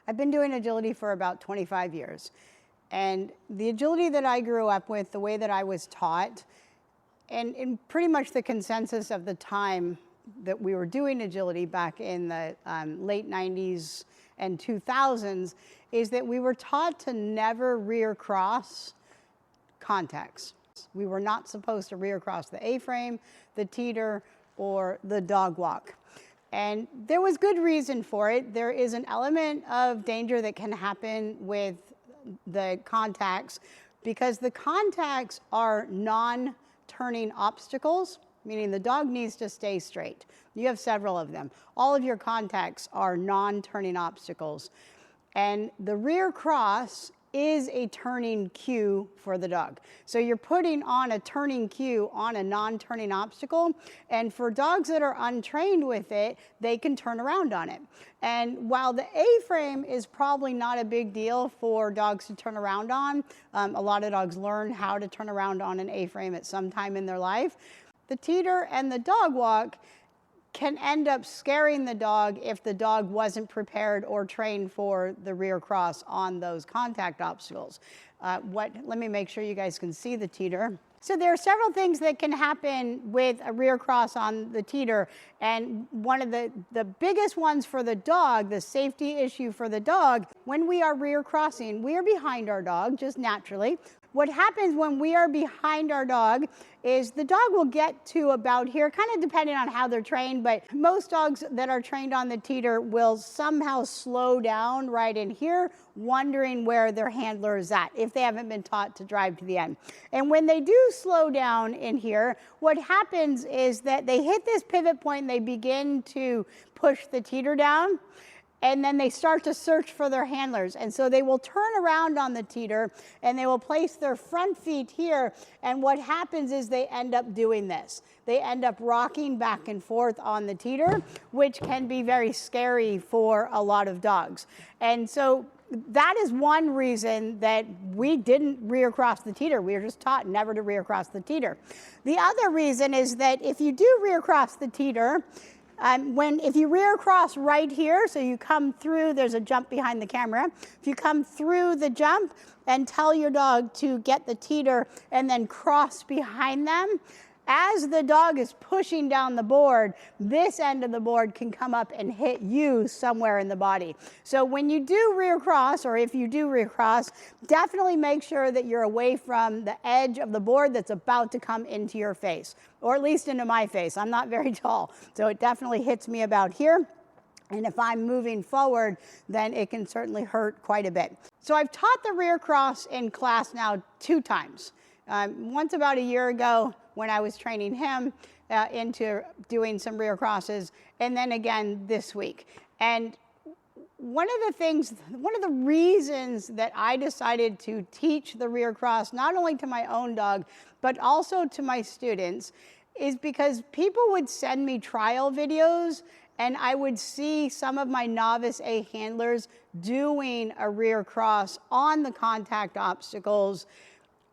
I've been doing agility for about 25 years. And the agility that I grew up with, the way that I was taught, and in pretty much the consensus of the time that we were doing agility back in the late 90s and 2000s, is that we were taught to never rear cross contacts. We were not supposed to rear cross the A-frame, the teeter, or the dog walk. And there was good reason for it. There is an element of danger that can happen with the contacts because the contacts are non-turning obstacles, meaning the dog needs to stay straight. You have several of them. All of your contacts are non-turning obstacles. And the rear cross is a turning cue for the dog. So you're putting on a turning cue on a non-turning obstacle, and for dogs that are untrained with it, they can turn around on it. And while the A-frame is probably not a big deal for dogs to turn around on, a lot of dogs learn how to turn around on an A-frame at some time in their life, the teeter and the dog walk can end up scaring the dog if the dog wasn't prepared or trained for the rear cross on those contact obstacles. Let me make sure you guys can see the teeter. So there are several things that can happen with a rear cross on the teeter, and one of the biggest ones for the dog, the safety issue for the dog, when we are rear crossing, we are behind our dog just naturally. What happens when we are behind our dog is the dog will get to about here, kind of depending on how they're trained, but most dogs that are trained on the teeter will somehow slow down right in here, wondering where their handler is at, if they haven't been taught to drive to the end. And when they do slow down in here, what happens is that they hit this pivot point and they begin to push the teeter down. And then they start to search for their handlers. And so they will turn around on the teeter and they will place their front feet here. And what happens is they end up doing this. They end up rocking back and forth on the teeter, which can be very scary for a lot of dogs. And so that is one reason that we didn't rear cross the teeter. We were just taught never to rear cross the teeter. The other reason is that if you do rear cross the teeter, if you rear cross right here, so you come through, there's a jump behind the camera. If you come through the jump and tell your dog to get the teeter and then cross behind them, as the dog is pushing down the board, this end of the board can come up and hit you somewhere in the body. So when you do rear cross, or if you do rear cross, definitely make sure that you're away from the edge of the board that's about to come into your face, or at least into my face. I'm not very tall, so it definitely hits me about here. And if I'm moving forward, then it can certainly hurt quite a bit. So I've taught the rear cross in class now 2 times. Once about a year ago when I was training him into doing some rear crosses, and then again this week. And one of the reasons that I decided to teach the rear cross, not only to my own dog, but also to my students, is because people would send me trial videos and I would see some of my novice A handlers doing a rear cross on the contact obstacles,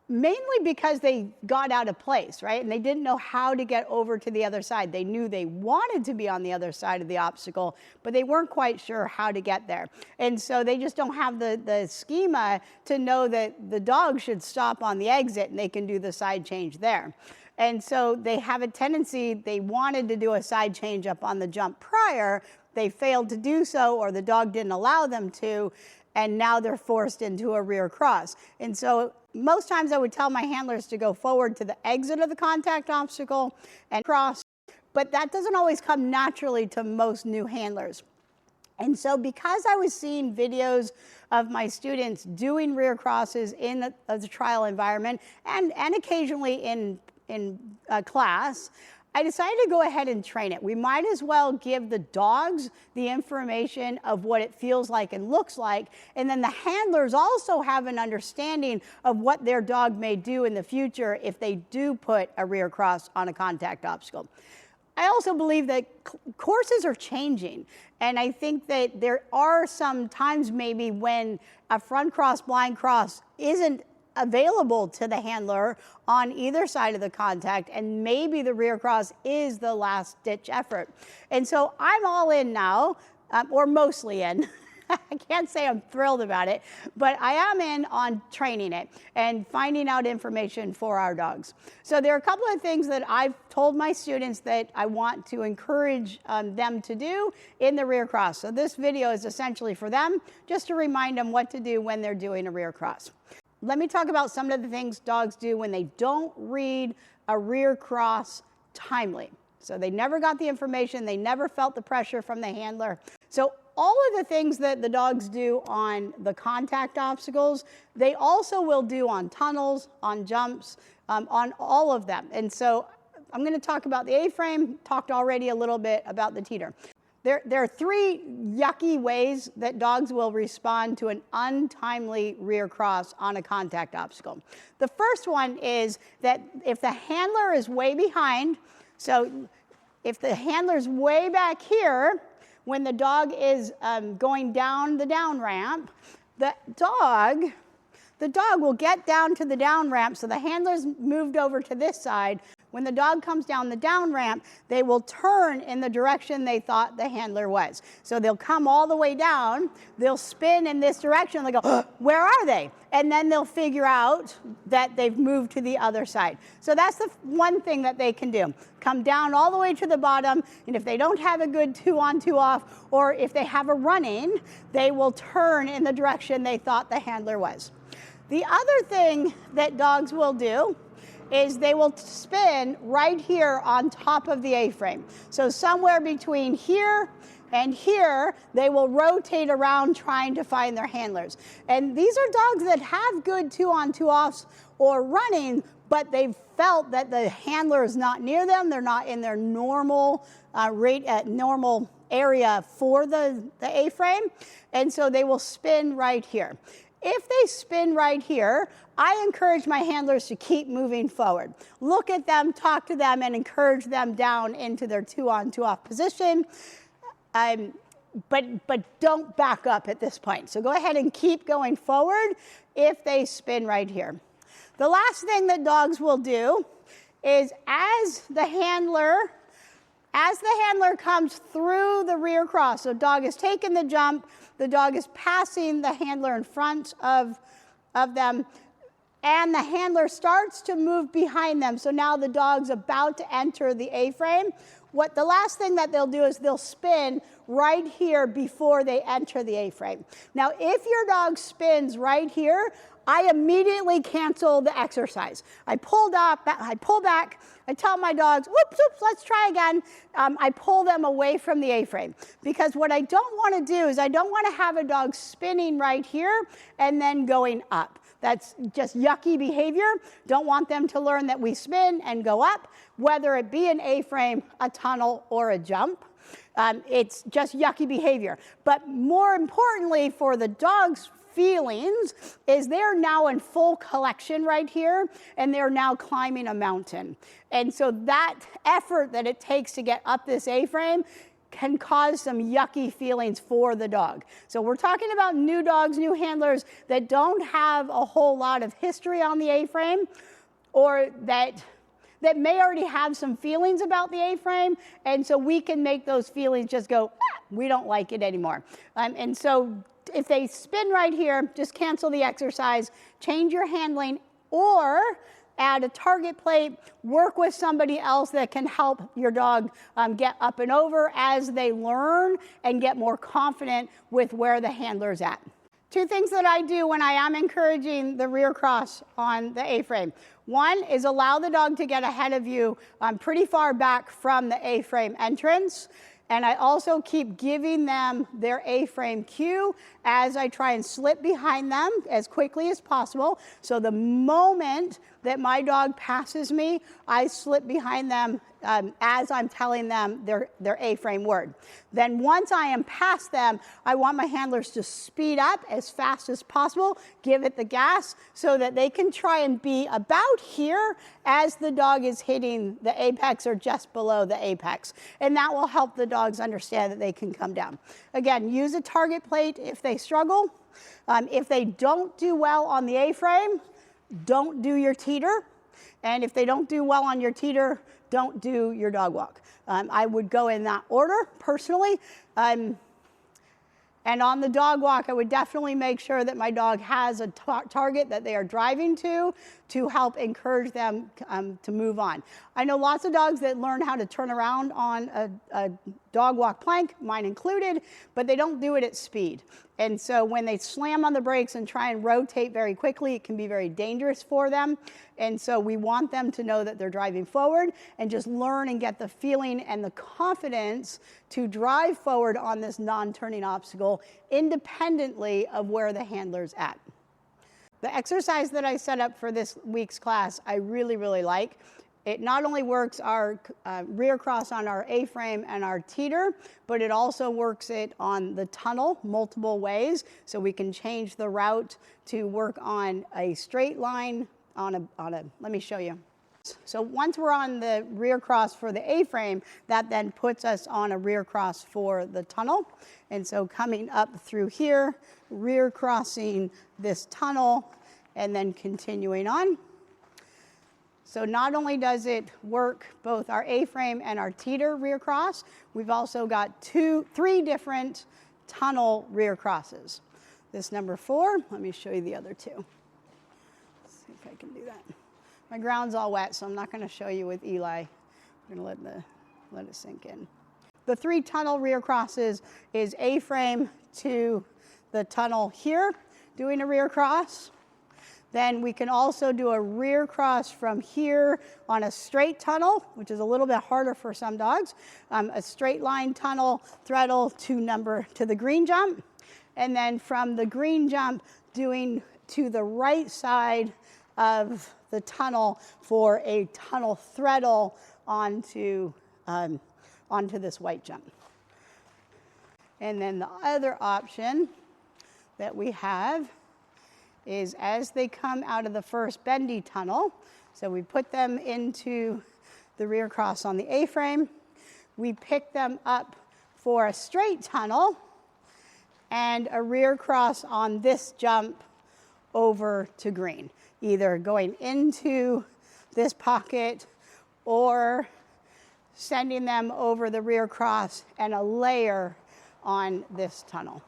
mainly because they got out of place, right? And they didn't know how to get over to the other side. They knew they wanted to be on the other side of the obstacle, but they weren't quite sure how to get there. And so they just don't have the schema to know that the dog should stop on the exit and they can do the side change there. And so they have a tendency, they wanted to do a side change up on the jump prior, they failed to do so, or the dog didn't allow them to, and now they're forced into a rear cross. And so most times I would tell my handlers to go forward to the exit of the contact obstacle and cross, but that doesn't always come naturally to most new handlers. And so because I was seeing videos of my students doing rear crosses in the trial environment and occasionally in class, I decided to go ahead and train it. We might as well give the dogs the information of what it feels like and looks like, and then the handlers also have an understanding of what their dog may do in the future if they do put a rear cross on a contact obstacle. I also believe that courses are changing, and I think that there are some times maybe when a front cross, blind cross isn't available to the handler on either side of the contact, and maybe the rear cross is the last ditch effort. And so I'm all in now, or mostly in. I can't say I'm thrilled about it, but I am in on training it and finding out information for our dogs. So there are a couple of things that I've told my students that I want to encourage them to do in the rear cross. So this video is essentially for them, just to remind them what to do when they're doing a rear cross. Let me talk about some of the things dogs do when they don't read a rear cross timely. So they never got the information, they never felt the pressure from the handler. So all of the things that the dogs do on the contact obstacles, they also will do on tunnels, on jumps, on all of them. And so I'm going to talk about the A-frame, talked already a little bit about the teeter. There are three yucky ways that dogs will respond to an untimely rear cross on a contact obstacle. The first one is that if the handler is way behind, so if the handler's way back here, when the dog is going down the down ramp, the dog will get down to the down ramp, so the handler's moved over to this side. When the dog comes down the down ramp, they will turn in the direction they thought the handler was. So they'll come all the way down, they'll spin in this direction, and they go, oh, where are they? And then they'll figure out that they've moved to the other side. So that's the one thing that they can do. Come down all the way to the bottom, and if they don't have a good 2-on, 2-off, or if they have a run-in, they will turn in the direction they thought the handler was. The other thing that dogs will do is they will spin right here on top of the A-frame. So somewhere between here and here, they will rotate around trying to find their handlers. And these are dogs that have good 2-on, 2-offs or running, but they've felt that the handler is not near them. They're not in their normal normal area for the A-frame. And so they will spin right here. If they spin right here, I encourage my handlers to keep moving forward. Look at them, talk to them, and encourage them down into their 2-on, 2-off position. But don't back up at this point. So go ahead and keep going forward if they spin right here. The last thing that dogs will do is as the handler comes through the rear cross, so dog has taken the jump, the dog is passing the handler in front of them, and the handler starts to move behind them. So now the dog's about to enter the A-frame. The last thing that they'll do is they'll spin right here before they enter the A-frame. Now, if your dog spins right here, I immediately cancel the exercise. I pull back, I tell my dogs, whoops, let's try again. I pull them away from the A-frame. Because what I don't want to do is I don't want to have a dog spinning right here and then going up. That's just yucky behavior. Don't want them to learn that we spin and go up, whether it be an A-frame, a tunnel, or a jump. It's just yucky behavior. But more importantly for the dog's feelings is they're now in full collection right here, and they're now climbing a mountain. And so that effort that it takes to get up this A-frame can cause some yucky feelings for the dog. So we're talking about new dogs, new handlers that don't have a whole lot of history on the A-frame, or that may already have some feelings about the A-frame, and so we can make those feelings just go, we don't like it anymore. And so if they spin right here, just cancel the exercise, change your handling, or add a target plate, work with somebody else that can help your dog get up and over as they learn and get more confident with where the handler's at. Two things that I do when I am encouraging the rear cross on the A-frame. One is allow the dog to get ahead of you pretty far back from the A-frame entrance. And I also keep giving them their A-frame cue as I try and slip behind them as quickly as possible. So the moment that my dog passes me, I slip behind them as I'm telling them their A-frame word. Then once I am past them, I want my handlers to speed up as fast as possible, give it the gas so that they can try and be about here as the dog is hitting the apex or just below the apex. And that will help the dogs understand that they can come down. Again, use a target plate if they struggle. If they don't do well on the A-frame, don't do your teeter. And if they don't do well on your teeter, don't do your dog walk. I would go in that order personally. And on the dog walk, I would definitely make sure that my dog has a target that they are driving to help encourage them to move on. I know lots of dogs that learn how to turn around on a dog walk plank, mine included, but they don't do it at speed. And so when they slam on the brakes and try and rotate very quickly, it can be very dangerous for them. And so we want them to know that they're driving forward and just learn and get the feeling and the confidence to drive forward on this non-turning obstacle independently of where the handler's at. The exercise that I set up for this week's class, I really, really like. It not only works our rear cross on our A-frame and our teeter, but it also works it on the tunnel multiple ways. So we can change the route to work on a straight line let me show you. So once we're on the rear cross for the A-frame, that then puts us on a rear cross for the tunnel. And so coming up through here, rear crossing this tunnel, and then continuing on. So not only does it work both our A-frame and our teeter rear cross, we've also got three different tunnel rear crosses. This number 4, let me show you the other 2. Let's see if I can do that. My ground's all wet, so I'm not going to show you with Eli. I'm going to let it sink in. The 3 tunnel rear crosses is A-frame to the tunnel here, doing a rear cross. Then we can also do a rear cross from here on a straight tunnel, which is a little bit harder for some dogs. A straight line tunnel, throttle to the green jump. And then from the green jump, doing to the right side of the tunnel for a tunnel throttle onto this white jump. And then the other option that we have is as they come out of the first bendy tunnel, so we put them into the rear cross on the A-frame, we pick them up for a straight tunnel and a rear cross on this jump over to green, either going into this pocket or sending them over the rear cross and a layer on this tunnel.